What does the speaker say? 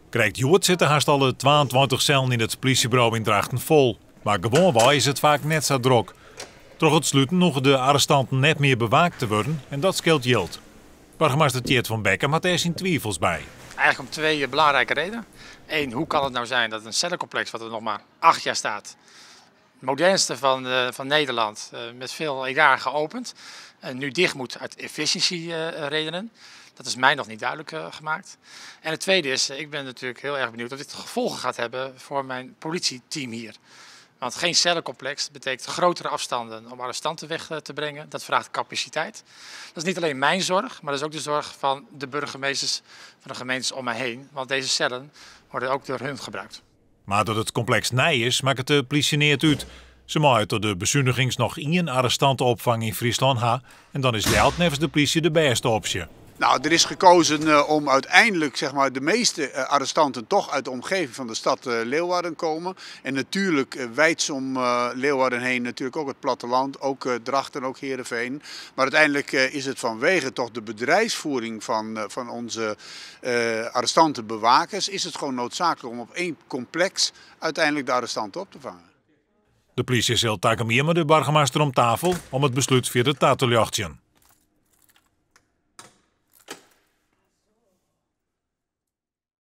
Krijgt Joert zitten haast alle 22 cellen in het politiebureau in Drachten vol. Maar gewoon wel is het vaak net zo druk. Door het sluiten nog de arrestanten net meer bewaakt te worden en dat scheelt geld. Burgemeester Tjeerd van Bekker had er zijn twijfels bij. Eigenlijk om twee belangrijke redenen. Eén, hoe kan het nou zijn dat een cellencomplex wat er nog maar 8 jaar staat, het modernste van Nederland, met veel elan geopend, nu dicht moet uit efficiëntieredenen. Dat is mij nog niet duidelijk gemaakt. En het tweede is, ik ben natuurlijk heel erg benieuwd of dit gevolgen gaat hebben voor mijn politieteam hier. Want geen cellencomplex betekent grotere afstanden om arrestanten weg te brengen. Dat vraagt capaciteit. Dat is niet alleen mijn zorg, maar dat is ook de zorg van de burgemeesters van de gemeentes om mij heen. Want deze cellen worden ook door hun gebruikt. Maar dat het complex nij is, maakt het de politie niet uit. Ze mag uit door de bezuinigings nog 1 arrestantenopvang in Friesland ha. En dan is geld nevens de politie de beste optie. Nou, er is gekozen om uiteindelijk de meeste arrestanten toch uit de omgeving van de stad Leeuwarden komen. En natuurlijk wijd om Leeuwarden heen natuurlijk ook het platteland, ook Drachten, ook Heerenveen. Maar uiteindelijk is het vanwege toch de bedrijfsvoering van onze arrestantenbewakers, is het gewoon noodzakelijk om op 1 complex uiteindelijk de arrestanten op te vangen. De politie zult taken meer met de burgemeester om tafel om het besluit via de tafel te leggen.